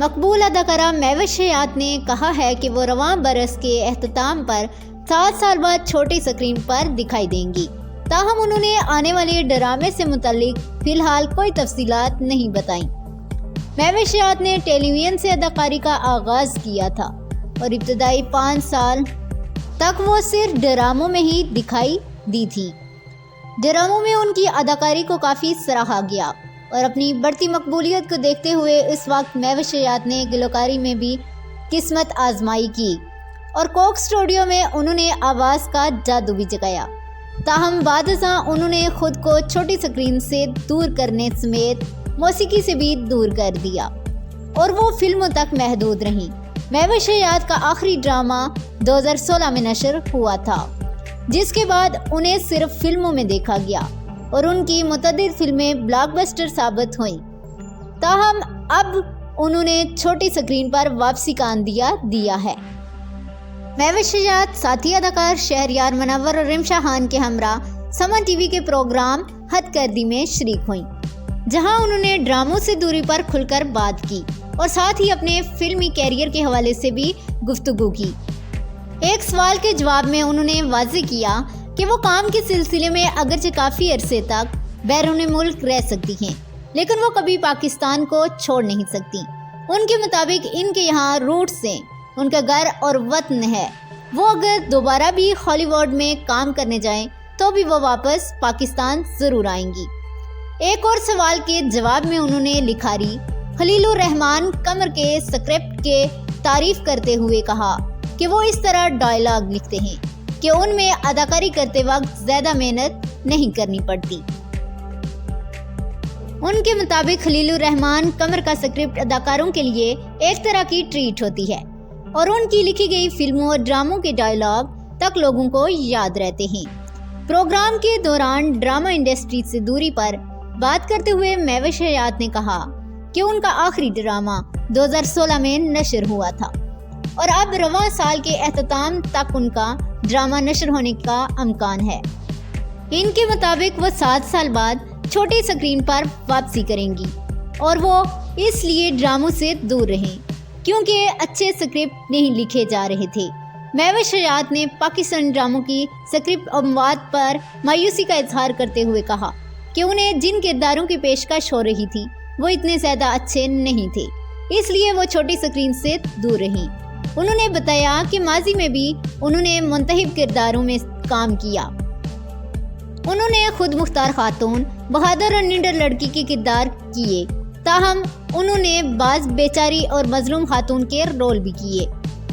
مقبول اداکارہ مہوش حیات نے کہا ہے کہ وہ رواں برس کے اختتام پر 7 سال بعد چھوٹی سکرین پر دکھائی دیں گی، تاہم انہوں نے آنے والے ڈرامے سے متعلق فی الحال کوئی تفصیلات نہیں بتائیں۔ مہوش حیات نے ٹیلی ویژن سے اداکاری کا آغاز کیا تھا اور ابتدائی 5 سال تک وہ صرف ڈراموں میں ہی دکھائی دی تھی۔ ڈراموں میں ان کی اداکاری کو کافی سراہا گیا اور اپنی بڑھتی مقبولیت کو دیکھتے ہوئے اس وقت مہوش حیات نے گلوکاری میں بھی قسمت آزمائی کی اور کوک اسٹوڈیو میں انہوں نے آواز کا جادو بھی جگایا۔ تاہم بعد ازاں انہوں نے خود کو چھوٹی سکرین سے دور کرنے سمیت موسیقی سے بھی دور کر دیا اور وہ فلموں تک محدود رہیں۔ مہوش حیات کا آخری ڈرامہ 2016 میں نشر ہوا تھا، جس کے بعد انہیں صرف فلموں میں دیکھا گیا اور ان کی متعدد فلمیں بلاک بسٹر ثابت ہوئیں۔ تاہم اب انہوں نے چھوٹی سکرین پر واپسی کا عندیہ دیا ہے۔ مہوش حیات ساتھی اداکار شہریار منور اور رمشا خان کے ہمراہ سمن ٹی وی کے پروگرام ہتھ کردی میں شریک ہوئیں، جہاں انہوں نے ڈراموں سے دوری پر کھل کر بات کی اور ساتھ ہی اپنے فلمی کیریئر کے حوالے سے بھی گفتگو کی۔ ایک سوال کے جواب میں انہوں نے واضح کیا کہ وہ کام کے سلسلے میں اگرچہ کافی عرصے تک بیرون ملک رہ سکتی ہیں، لیکن وہ کبھی پاکستان کو چھوڑ نہیں سکتی۔ ان کے مطابق ان کے یہاں روٹس ہیں، ان کا گھر اور وطن ہے۔ وہ اگر دوبارہ بھی ہالی ووڈ میں کام کرنے جائیں تو بھی وہ واپس پاکستان ضرور آئیں گی۔ ایک اور سوال کے جواب میں انہوں نے لکھاری خلیل الرحمان قمر کے سکرپٹ کے تعریف کرتے ہوئے کہا کہ وہ اس طرح ڈائلاگ لکھتے ہیں کہ ان میں اداکاری کرتے وقت زیادہ محنت نہیں کرنی پڑتی۔ ان کے مطابق خلیل الرحمان قمر کا سکرپٹ اداکاروں کے لیے ایک طرح کی ٹریٹ ہوتی ہے اور ان کی لکھی گئی فلموں اور ڈراموں کے ڈائلاگ تک لوگوں کو یاد رہتے ہیں۔ پروگرام کے دوران ڈرامہ انڈسٹری سے دوری پر بات کرتے ہوئے مہوش حیات نے کہا کہ ان کا آخری ڈرامہ 2016 میں نشر ہوا تھا اور اب رواں سال کے اختتام تک ان کا ڈرامہ نشر ہونے کا امکان ہے۔ ان کے مطابق وہ 7 سال بعد چھوٹی سکرین پر واپسی کریں گی اور وہ اس لیے ڈراموں سے دور رہیں کیونکہ اچھے سکرپٹ نہیں لکھے جا رہے تھے۔ مہوش حیات نے پاکستانی ڈراموں کی سکرپٹ اموات پر مایوسی کا اظہار کرتے ہوئے کہا کہ انہیں جن کرداروں کی پیشکش ہو رہی تھی وہ اتنے زیادہ اچھے نہیں تھے، اس لیے وہ چھوٹی سکرین سے دور رہیں۔ انہوں نے بتایا کہ ماضی میں بھی انہوں نے منتخب کرداروں میں کام کیا۔ انہوں نے خود مختار خاتون، بہادر اور نڈر لڑکی کے کردار کیے، تاہم انہوں نے بعض بیچاری اور مظلوم خاتون کے رول بھی کیے۔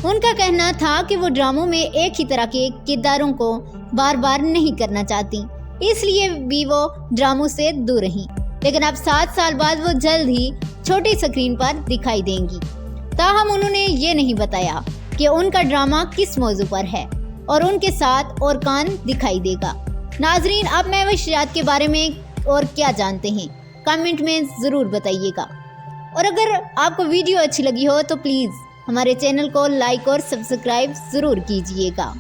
ان کا کہنا تھا کہ وہ ڈراموں میں ایک ہی طرح کے کرداروں کو بار بار نہیں کرنا چاہتی، اس لیے بھی وہ ڈراموں سے دور رہیں، لیکن اب 7 سال بعد وہ جلد ہی چھوٹی سکرین پر دکھائی دیں گی۔ تاہم انہوں نے یہ نہیں بتایا کہ ان کا ڈرامہ کس موضوع پر ہے اور ان کے ساتھ اور کون دکھائی دے گا۔ ناظرین، آپ مہوش حیات کے بارے میں اور کیا جانتے ہیں؟ کمنٹ میں ضرور بتائیے گا، اور اگر آپ کو ویڈیو اچھی لگی ہو تو پلیز ہمارے چینل کو لائک اور سبسکرائب ضرور کیجیے گا۔